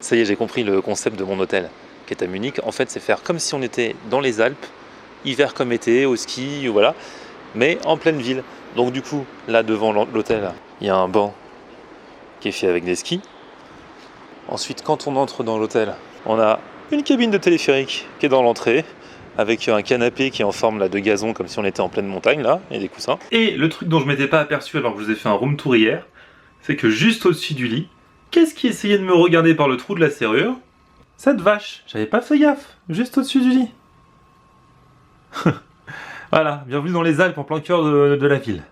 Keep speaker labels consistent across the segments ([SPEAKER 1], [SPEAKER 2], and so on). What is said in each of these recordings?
[SPEAKER 1] Ça y est, j'ai compris le concept de mon hôtel qui est à Munich. En fait, c'est faire comme si on était dans les Alpes, hiver comme été, au ski, voilà, mais en pleine ville. Donc du coup, là devant l'hôtel, il y a un banc qui est fait avec des skis. Ensuite, quand on entre dans l'hôtel, on a une cabine de téléphérique qui est dans l'entrée, avec un canapé qui est en forme là, de gazon, comme si on était en pleine montagne, là, et des coussins. Et le truc dont je m'étais pas aperçu alors que je vous ai fait un room tour hier, c'est que juste au-dessus du lit, qu'est-ce qui essayait de me regarder par le trou de la serrure? Cette vache, j'avais pas fait gaffe, juste au-dessus du lit. Voilà, bienvenue dans les Alpes, en plein cœur de la ville.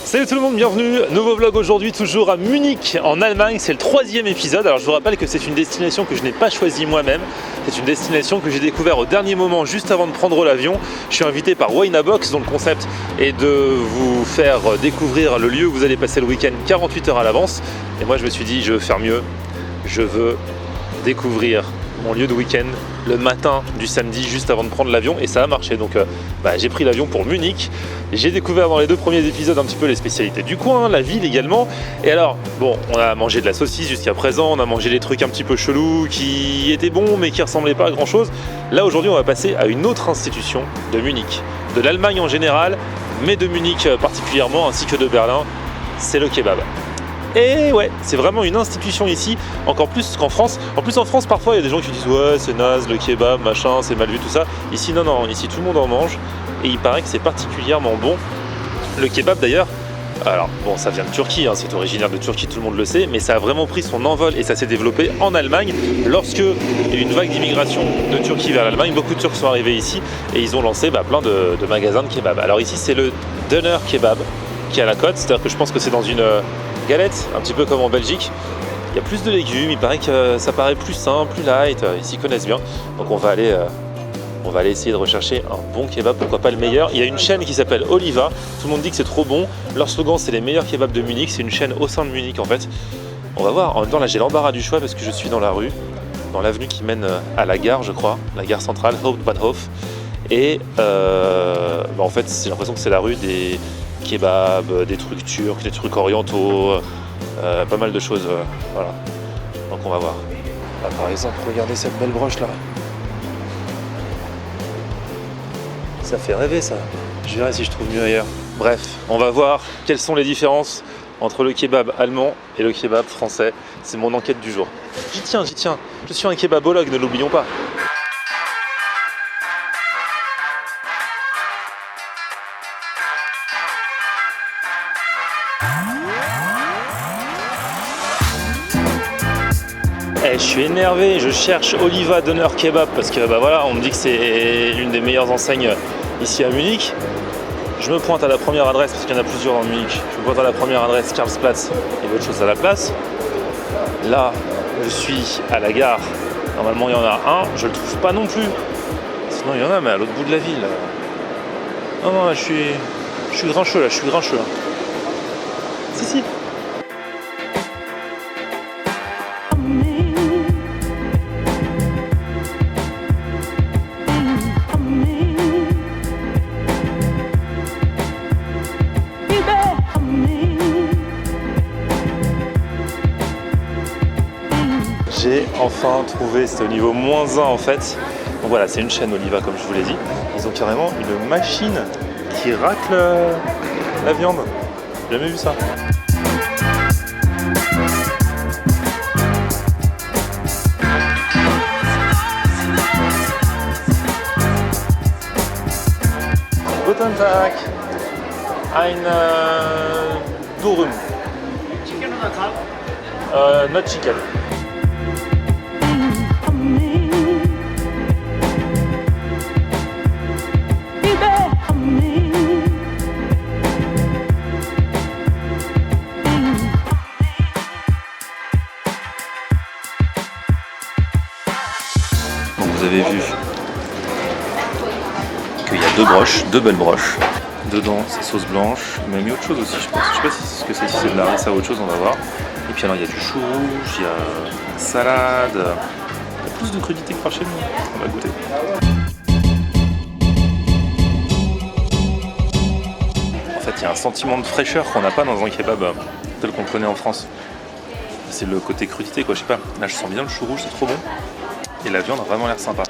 [SPEAKER 1] Salut tout le monde, bienvenue, nouveau vlog aujourd'hui, toujours à Munich en Allemagne, c'est le 3e épisode. Alors je vous rappelle que c'est une destination que je n'ai pas choisie moi-même, c'est une destination que j'ai découvert au dernier moment, juste avant de prendre l'avion. Je suis invité par Winabox, dont le concept est de vous faire découvrir le lieu où vous allez passer le week-end 48 heures à l'avance. Et moi je me suis dit, je veux faire mieux, je veux découvrir mon lieu de week-end le matin du samedi juste avant de prendre l'avion, et ça a marché. Donc j'ai pris l'avion pour Munich. J'ai découvert dans les 2 premiers épisodes un petit peu les spécialités du coin, la ville également. Et alors, bon, on a mangé de la saucisse jusqu'à présent, on a mangé des trucs un petit peu chelous qui étaient bons mais qui ressemblaient pas à grand chose. Là aujourd'hui on va passer à une autre institution de Munich, de l'Allemagne en général, mais de Munich particulièrement, ainsi que de Berlin, c'est le kebab. Et ouais, c'est vraiment une institution ici, encore plus qu'en France. En plus en France parfois il y a des gens qui disent ouais c'est naze le kebab, machin, c'est mal vu tout ça. Ici non, ici tout le monde en mange et il paraît que c'est particulièrement bon. Le kebab d'ailleurs, alors bon ça vient de Turquie, hein, c'est originaire de Turquie, tout le monde le sait, mais ça a vraiment pris son envol et ça s'est développé en Allemagne lorsque il y a eu une vague d'immigration de Turquie vers l'Allemagne. Beaucoup de Turcs sont arrivés ici et ils ont lancé plein de magasins de kebab. Alors ici c'est le Döner Kebab qui est à la côte, c'est-à-dire que je pense que c'est dans une galette, un petit peu comme en Belgique. Il y a plus de légumes, il paraît que ça paraît plus sain, plus light, ils s'y connaissent bien. Donc on va aller essayer de rechercher un bon kebab, pourquoi pas le meilleur. Il y a une chaîne qui s'appelle Oliva, tout le monde dit que c'est trop bon. Leur slogan c'est les meilleurs kebabs de Munich, c'est une chaîne au sein de Munich en fait. On va voir, en même temps là j'ai l'embarras du choix parce que je suis dans la rue, dans l'avenue qui mène à la gare je crois, la gare centrale, Hauptbahnhof. Et en fait j'ai l'impression que c'est la rue des kebabs, des trucs turcs, des trucs orientaux, pas mal de choses, voilà. Donc on va voir. Là, par exemple, regardez cette belle broche là. Ça fait rêver ça. Je verrai si je trouve mieux ailleurs. Bref, on va voir quelles sont les différences entre le kebab allemand et le kebab français. C'est mon enquête du jour. J'y tiens. Je suis un kebabologue, ne l'oublions pas. Je suis énervé, je cherche Oliva Döner Kebab parce que voilà, on me dit que c'est l'une des meilleures enseignes ici à Munich. Je me pointe à la première adresse parce qu'il y en a plusieurs dans Munich. Je me pointe à la première adresse, Karlsplatz, il y a autre chose à la place. Là, je suis à la gare. Normalement, il y en a un, je le trouve pas non plus. Sinon, il y en a, mais à l'autre bout de la ville. Non, là, je suis grincheux là, Si. J'ai enfin trouvé, c'était au niveau -1 en fait. Donc voilà, c'est une chaîne Oliva comme je vous l'ai dit. Ils ont carrément une machine qui racle la viande. J'ai jamais vu ça. Guten Tag. Ein Durum.
[SPEAKER 2] Chicken oder Kalb?
[SPEAKER 1] Not chicken. Vous avez vu qu'il y a 2 broches, 2 belles broches. Dedans c'est sauce blanche, il m'a mis autre chose aussi je pense. Je sais pas si c'est ce que c'est, si c'est de la harissa ou autre chose, on va voir. Et puis alors il y a du chou rouge, il y a une salade. Il y a plus de crudité que par chez nous, on va goûter. En fait, il y a un sentiment de fraîcheur qu'on n'a pas dans un kebab tel qu'on le connaît en France. C'est le côté crudité, quoi, je sais pas. Là, je sens bien le chou rouge, c'est trop bon. Et la viande a vraiment l'air sympa.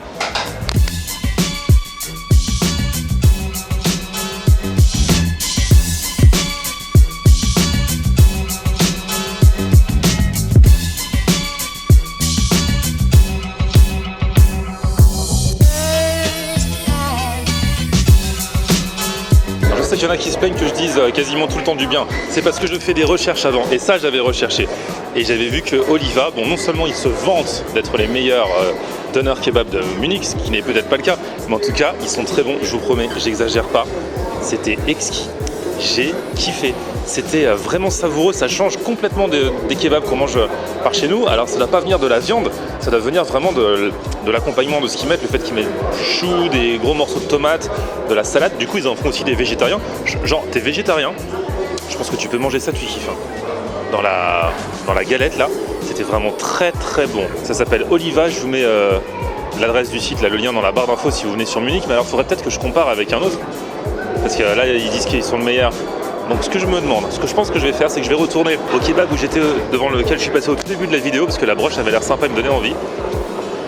[SPEAKER 1] Il y en a qui se plaignent que je dise quasiment tout le temps du bien. C'est parce que je fais des recherches avant. Et ça, j'avais recherché. Et j'avais vu que Oliva, bon, non seulement ils se vantent d'être les meilleurs donneurs kebab de Munich, ce qui n'est peut-être pas le cas, mais en tout cas, ils sont très bons. Je vous promets, j'exagère pas. C'était exquis. J'ai kiffé. C'était vraiment savoureux. Ça change complètement des kebabs qu'on mange par chez nous. Alors, ça ne doit pas venir de la viande. Ça doit venir vraiment de l'accompagnement de ce qu'ils mettent. Le fait qu'ils mettent du chou, des gros morceaux de tomates, de la salade. Du coup, ils en font aussi des végétariens. Genre, t'es végétarien, je pense que tu peux manger ça, tu kiffes. Dans la galette, là, c'était vraiment très très bon. Ça s'appelle Oliva. Je vous mets l'adresse du site, là, le lien dans la barre d'infos si vous venez sur Munich. Mais alors, il faudrait peut-être que je compare avec un autre. Parce que là, ils disent qu'ils sont le meilleur. Donc ce que je me demande, ce que je pense que je vais faire, c'est que je vais retourner au kebab où j'étais devant lequel je suis passé au tout début de la vidéo, parce que la broche avait l'air sympa et me donnait envie.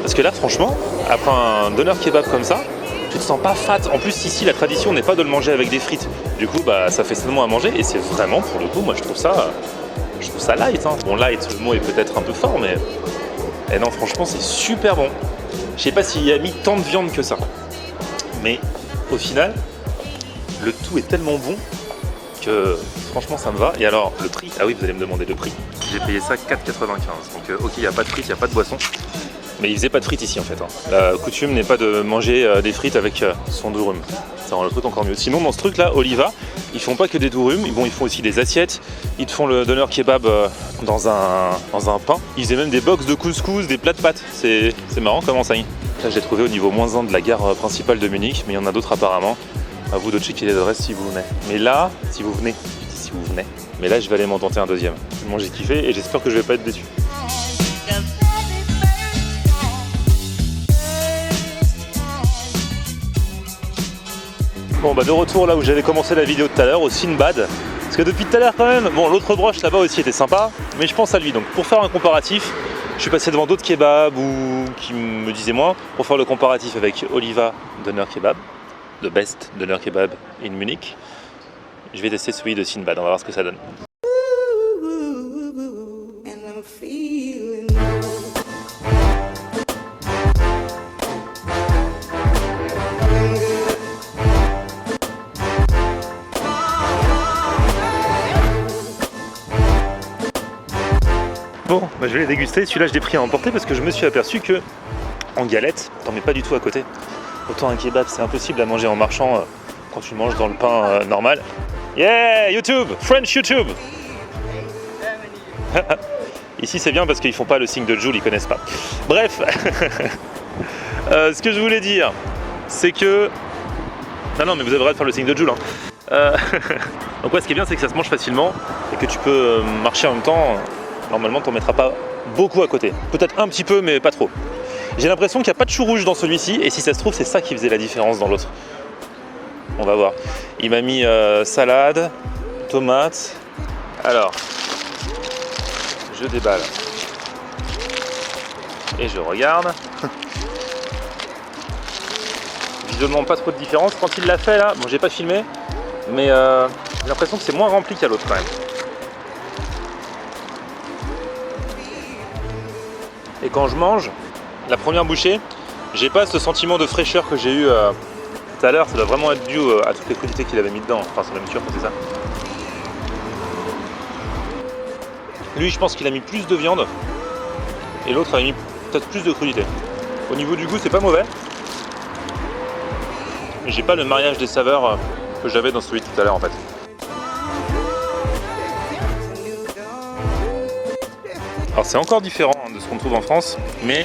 [SPEAKER 1] Parce que là, franchement, après un doner kebab comme ça, tu te sens pas fat. En plus, ici, la tradition n'est pas de le manger avec des frites. Du coup, bah, ça fait sainement à manger et c'est vraiment, pour le coup, moi je trouve ça light. Hein. Bon, light, le mot est peut-être un peu fort, mais non, franchement, c'est super bon. Je sais pas s'il y a mis tant de viande que ça, mais au final, le tout est tellement bon que franchement ça me va. Et alors le prix, ah oui, vous allez me demander le prix. J'ai payé ça 4,95. Donc ok, il n'y a pas de frites, il n'y a pas de boisson. Mais ils faisaient pas de frites ici en fait. Hein. La coutume n'est pas de manger des frites avec son durum. Ça rend le truc encore mieux. Sinon dans ce truc là, Oliva, ils font pas que des durum, bon, ils font aussi des assiettes. Ils te font le doner kebab dans un pain. Ils faisaient même des box de couscous, des plats de pâtes. C'est marrant comme enseigne. Là je l'ai trouvé au niveau -1 de la gare principale de Munich, mais il y en a d'autres apparemment. À vous de checker les adresses si vous venez. Mais là, si vous venez, mais là je vais aller m'en tenter un deuxième. Moi j'ai kiffé et j'espère que je vais pas être déçu. Bon bah de retour là où j'avais commencé la vidéo tout à l'heure, au Sinbad. Parce que depuis tout à l'heure quand même, bon l'autre broche là-bas aussi était sympa, mais je pense à lui. Donc pour faire un comparatif, je suis passé devant d'autres kebabs ou qui me disaient moins, pour faire le comparatif avec Oliva Doner Kebab. The best doner kebab in Munich. Je vais tester celui de Sinbad, on va voir ce que ça donne. Bon, bah je vais les déguster. Celui-là, je l'ai pris à emporter parce que je me suis aperçu que en galette, t'en mets pas du tout à côté. Autant un kebab, c'est impossible à manger en marchant quand tu manges dans le pain normal. Yeah, YouTube, French YouTube. Ici, c'est bien parce qu'ils font pas le signe de Joule, ils connaissent pas. Bref, ce que je voulais dire, c'est que... Non, mais vous avez le droit de faire le signe de Joule. Hein. Donc ouais, ce qui est bien, c'est que ça se mange facilement et que tu peux marcher en même temps. Normalement, t'en mettras pas beaucoup à côté. Peut-être un petit peu, mais pas trop. J'ai l'impression qu'il n'y a pas de chou rouge dans celui-ci, et si ça se trouve, c'est ça qui faisait la différence dans l'autre. On va voir. Il m'a mis salade, tomate. Alors, je déballe. Et je regarde. Visuellement, pas trop de différence. Quand il l'a fait là, bon, j'ai pas filmé, mais j'ai l'impression que c'est moins rempli qu'à l'autre quand même. Et quand je mange, la première bouchée, j'ai pas ce sentiment de fraîcheur que j'ai eu tout à l'heure. Ça doit vraiment être dû à toutes les crudités qu'il avait mis dedans. Enfin, c'est même sûr que c'est ça. Lui, je pense qu'il a mis plus de viande. Et l'autre a mis peut-être plus de crudité. Au niveau du goût, c'est pas mauvais. Mais j'ai pas le mariage des saveurs que j'avais dans celui de tout à l'heure en fait. Alors c'est encore différent de ce qu'on trouve en France, mais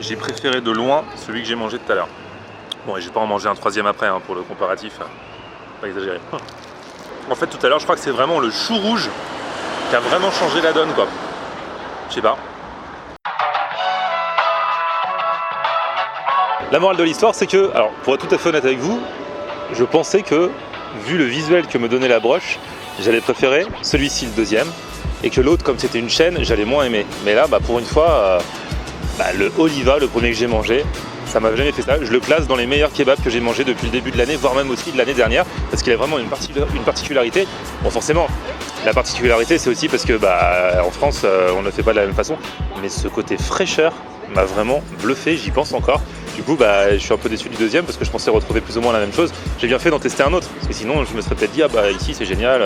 [SPEAKER 1] j'ai préféré de loin celui que j'ai mangé tout à l'heure. Bon, et je vais pas en manger un troisième après hein, pour le comparatif, pas exagéré. En fait tout à l'heure je crois que c'est vraiment le chou rouge qui a vraiment changé la donne quoi. Je sais pas. La morale de l'histoire c'est que, alors pour être tout à fait honnête avec vous, je pensais que vu le visuel que me donnait la broche, j'allais préférer celui-ci le deuxième, et que l'autre, comme c'était une chaîne, j'allais moins aimer. Mais là, pour une fois, le Oliva, le premier que j'ai mangé, ça m'a jamais fait ça. Je le classe dans les meilleurs kebabs que j'ai mangé depuis le début de l'année, voire même aussi de l'année dernière, parce qu'il a vraiment une particularité. Bon, forcément, la particularité, c'est aussi parce que en France, on ne le fait pas de la même façon, mais ce côté fraîcheur m'a vraiment bluffé, j'y pense encore. Du coup, je suis un peu déçu du deuxième parce que je pensais retrouver plus ou moins la même chose. J'ai bien fait d'en tester un autre, parce que sinon, je me serais peut-être dit, ici c'est génial,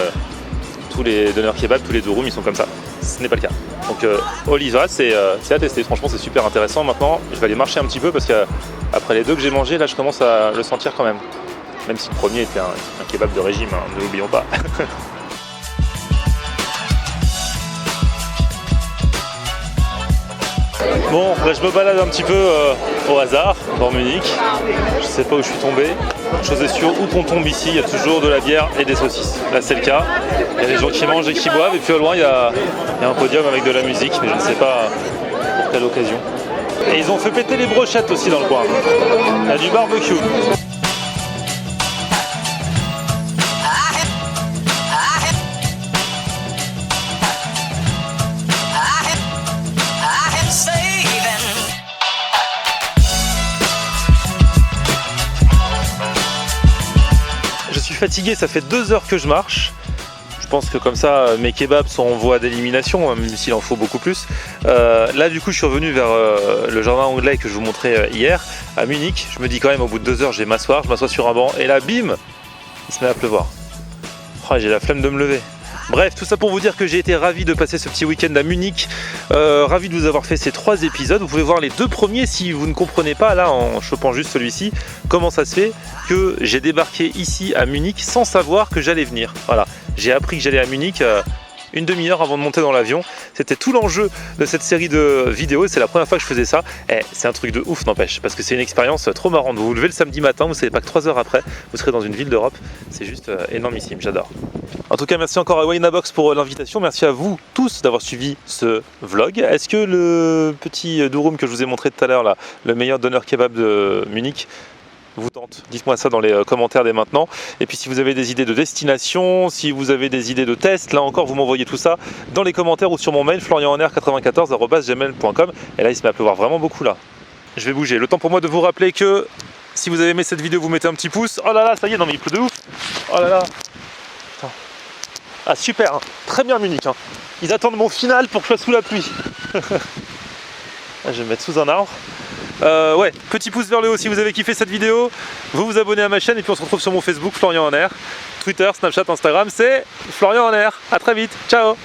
[SPEAKER 1] tous les donneurs kebab, tous les durum, ils sont comme ça. Ce n'est pas le cas. Donc Oliva, c'est à tester. Franchement, c'est super intéressant. Maintenant, je vais aller marcher un petit peu parce qu'après les deux que j'ai mangés, là, je commence à le sentir quand même. Même si le premier était un kebab de régime, hein, ne l'oublions pas. Bon, là, je me balade un petit peu au hasard dans Munich. Je sais pas où je suis tombé. Chose est sûre, où qu'on tombe ici, il y a toujours de la bière et des saucisses. Là, c'est le cas. Il y a des gens qui mangent et qui boivent. Et puis au loin, il y a un podium avec de la musique, mais je ne sais pas pour quelle occasion. Et ils ont fait péter les brochettes aussi dans le coin. Il y a du barbecue. Je suis fatigué, ça fait 2 heures que je marche. Je pense que comme ça, mes kebabs sont en voie d'élimination, même s'il en faut beaucoup plus. Là, du coup, je suis revenu vers le jardin anglais que je vous montrais hier, à Munich. Je me dis quand même, au bout de 2 heures, je vais m'asseoir. Je m'assois sur un banc et là, bim, il se met à pleuvoir. Oh, j'ai la flemme de me lever. Bref, tout ça pour vous dire que j'ai été ravi de passer ce petit week-end à Munich, ravi de vous avoir fait ces 3 épisodes. Vous pouvez voir les 2 premiers si vous ne comprenez pas, là en chopant juste celui-ci, comment ça se fait que j'ai débarqué ici à Munich sans savoir que j'allais venir. Voilà, j'ai appris que j'allais à Munich une demi-heure avant de monter dans l'avion. C'était tout l'enjeu de cette série de vidéos, c'est la première fois que je faisais ça. C'est un truc de ouf, n'empêche, parce que c'est une expérience trop marrante. Vous vous levez le samedi matin, vous savez pas que 3 heures après, vous serez dans une ville d'Europe. C'est juste énormissime, j'adore. En tout cas, merci encore à Waynabox pour l'invitation. Merci à vous tous d'avoir suivi ce vlog. Est-ce que le petit durum que je vous ai montré tout à l'heure, là, le meilleur donneur kebab de Munich, vous tente? Dites-moi ça dans les commentaires dès maintenant. Et puis si vous avez des idées de destination, si vous avez des idées de tests, là encore vous m'envoyez tout ça dans les commentaires ou sur mon mail florianhenner94@gmail.com. Et là il se met à pleuvoir vraiment beaucoup là. Je vais bouger. Le temps pour moi de vous rappeler que si vous avez aimé cette vidéo, vous mettez un petit pouce. Oh là là, ça y est, non mais il pleut de ouf. Oh là là. Putain. Ah super, hein. Très bien Munich. Hein. Ils attendent mon final pour que je sois sous la pluie. Je vais me mettre sous un arbre. Ouais, petit pouce vers le haut si vous avez kiffé cette vidéo, vous vous abonnez à ma chaîne et puis on se retrouve sur mon Facebook Florian Henner, Twitter, Snapchat, Instagram, c'est Florian Henner. À très vite, ciao.